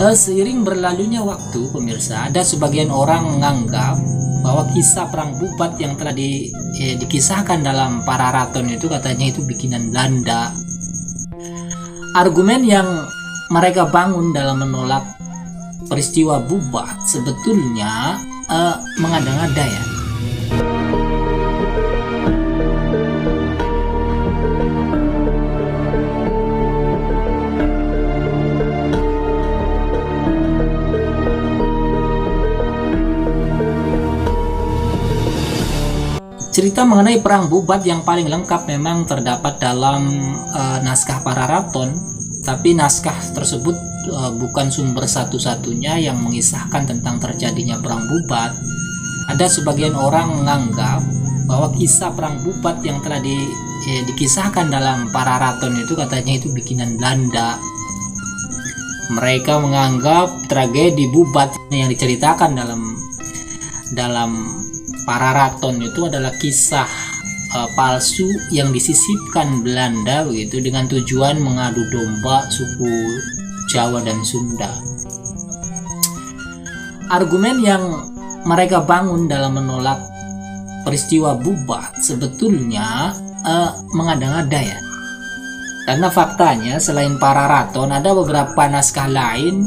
Seiring berlalunya waktu, pemirsa, ada sebagian orang menganggap bahwa kisah perang Bubat yang telah dikisahkan dalam Pararaton itu katanya itu bikinan Belanda. Argumen yang mereka bangun dalam menolak peristiwa Bubat sebetulnya mengada-ngada ya. Cerita mengenai perang Bubat yang paling lengkap memang terdapat dalam naskah Pararaton, tapi naskah tersebut bukan sumber satu-satunya yang mengisahkan tentang terjadinya perang Bubat. Ada sebagian orang menganggap bahwa kisah perang Bubat yang telah dikisahkan dalam Pararaton itu katanya itu bikinan Belanda. Mereka menganggap tragedi Bubat yang diceritakan dalam Pararaton itu adalah kisah palsu yang disisipkan Belanda begitu dengan tujuan mengadu domba suku Jawa dan Sunda. Argumen yang mereka bangun dalam menolak peristiwa Bubat sebetulnya mengada-ngada ya. Karena faktanya selain Pararaton ada beberapa naskah lain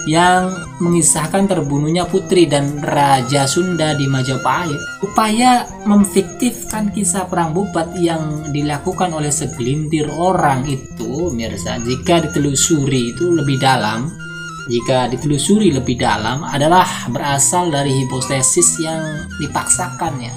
yang mengisahkan terbunuhnya putri dan raja Sunda di Majapahit. Upaya memfiktifkan kisah perang Bubat yang dilakukan oleh segelintir orang itu, mirsa, jika ditelusuri lebih dalam adalah berasal dari hipotesis yang dipaksakan ya.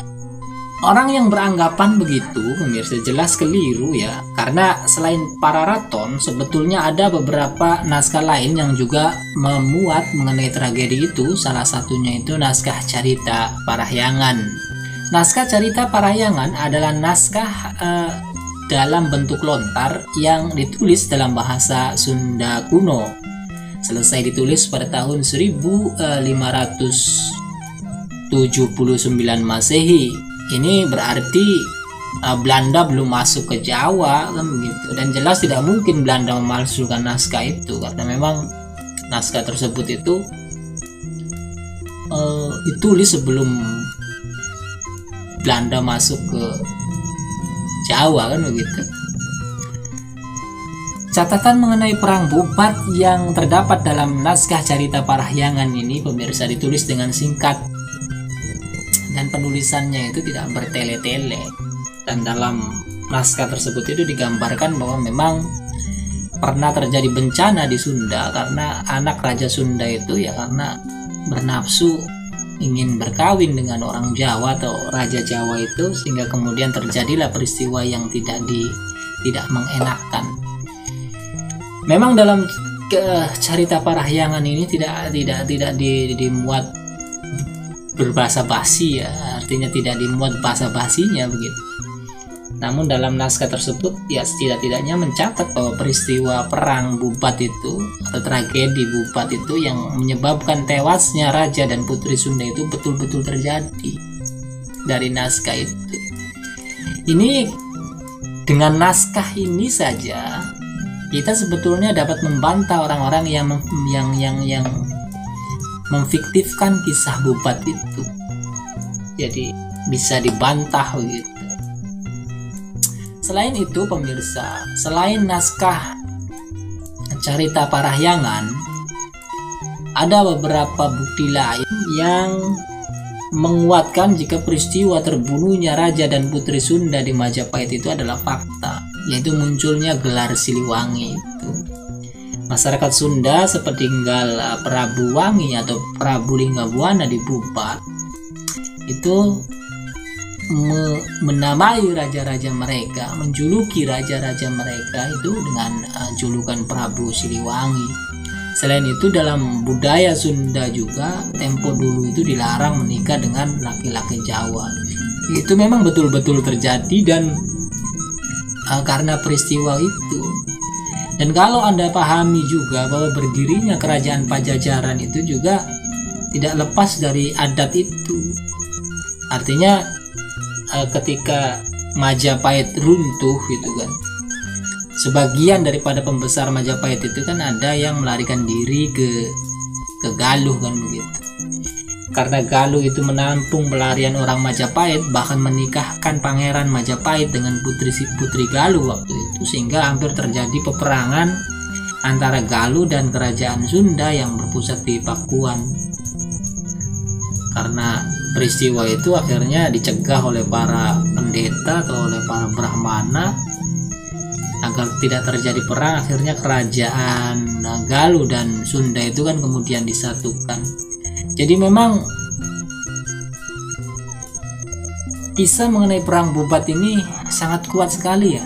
Orang yang beranggapan begitu, pemirsa, jelas keliru ya. Karena selain Pararaton, sebetulnya ada beberapa naskah lain yang juga memuat mengenai tragedi itu. Salah satunya itu naskah Carita Parahyangan. Naskah Carita Parahyangan adalah naskah dalam bentuk lontar yang ditulis dalam bahasa Sunda kuno. Selesai ditulis pada tahun 1579 Masehi. Ini berarti Belanda belum masuk ke Jawa kan begitu, dan jelas tidak mungkin Belanda memalsukan naskah itu karena memang naskah tersebut itu ditulis sebelum Belanda masuk ke Jawa kan begitu. Catatan mengenai perang Bubat yang terdapat dalam naskah Carita Parahyangan ini, pemirsa, ditulis dengan singkat dan penulisannya itu tidak bertele-tele, dan dalam naskah tersebut itu digambarkan bahwa memang pernah terjadi bencana di Sunda karena anak Raja Sunda itu ya karena bernafsu ingin berkawin dengan orang Jawa atau Raja Jawa itu, sehingga kemudian terjadilah peristiwa yang tidak mengenakan. Memang dalam Carita Parahyangan ini tidak dimuat berbahasa basi ya, artinya tidak dimuat bahasa basinya begitu. Namun dalam naskah tersebut ya setidak-tidaknya mencatat bahwa peristiwa perang Bubat itu atau tragedi Bubat itu yang menyebabkan tewasnya raja dan putri Sunda itu betul-betul terjadi dari naskah itu. Ini dengan naskah ini saja kita sebetulnya dapat membantah orang-orang yang memfiktifkan kisah Bubat itu. Jadi bisa dibantah gitu. Selain itu, pemirsa, selain naskah Carita Parahyangan, ada beberapa bukti lain yang menguatkan jika peristiwa terbunuhnya Raja dan Putri Sunda di Majapahit itu adalah fakta, yaitu munculnya gelar Siliwangi itu. Masyarakat Sunda sepeninggal Prabu Wangi atau Prabu Linggabuana di Bubat itu menamai raja-raja mereka, menjuluki raja-raja mereka itu dengan julukan Prabu Siliwangi. Selain itu dalam budaya Sunda juga tempo dulu itu dilarang menikah dengan laki-laki Jawa. Itu memang betul-betul terjadi dan karena peristiwa itu. Dan kalau Anda pahami juga bahwa berdirinya kerajaan Pajajaran itu juga tidak lepas dari adat itu. Artinya ketika Majapahit runtuh gitu kan, sebagian daripada pembesar Majapahit itu kan ada yang melarikan diri ke Galuh kan begitu. Karena Galuh itu menampung pelarian orang Majapahit, bahkan menikahkan Pangeran Majapahit dengan putri Galuh waktu itu, sehingga hampir terjadi peperangan antara Galuh dan kerajaan Sunda yang berpusat di Pakuan. Karena peristiwa itu akhirnya dicegah oleh para pendeta atau oleh para Brahmana agar tidak terjadi perang. Akhirnya kerajaan Galuh dan Sunda itu kan kemudian disatukan. Jadi memang kisah mengenai perang Bubat ini sangat kuat sekali ya,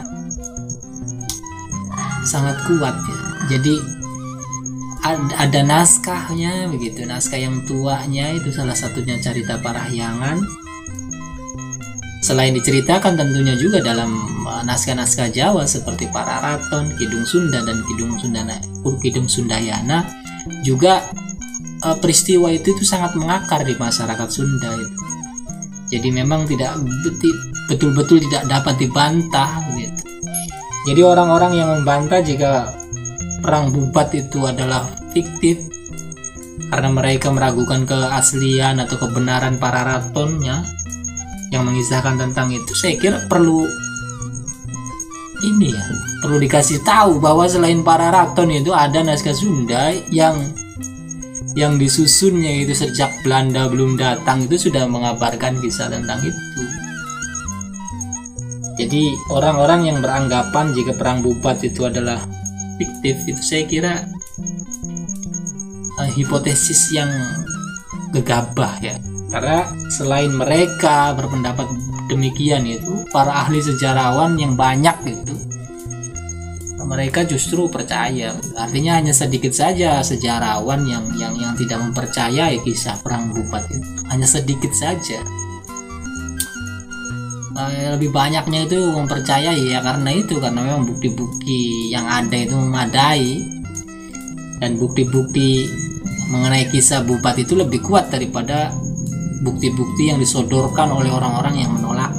sangat kuat ya. Jadi ada naskahnya begitu, naskah yang tuanya itu salah satunya Carita Parahyangan. Selain diceritakan tentunya juga dalam naskah-naskah Jawa seperti Pararaton, Kidung Sunda dan Kidung Sundayana, juga peristiwa itu sangat mengakar di masyarakat Sunda itu. Jadi memang tidak betul-betul tidak dapat dibantah gitu. Jadi orang-orang yang membantah jika perang Bubat itu adalah fiktif karena mereka meragukan keaslian atau kebenaran Pararatonnya yang mengisahkan tentang itu, saya kira perlu dikasih tahu bahwa selain Pararaton itu ada naskah Sunda yang disusunnya itu sejak Belanda belum datang itu sudah mengabarkan kisah tentang itu. Jadi orang-orang yang beranggapan jika perang Bubat itu adalah fiktif, itu saya kira hipotesis yang gegabah ya. Karena selain mereka berpendapat demikian itu, para ahli sejarawan yang banyak itu mereka justru percaya. Artinya hanya sedikit saja sejarawan yang tidak mempercayai kisah perang Bubat itu, hanya sedikit saja. Lebih banyaknya itu mempercayai ya karena memang bukti-bukti yang ada itu memadai, dan bukti-bukti mengenai kisah Bubat itu lebih kuat daripada bukti-bukti yang disodorkan oleh orang-orang yang menolak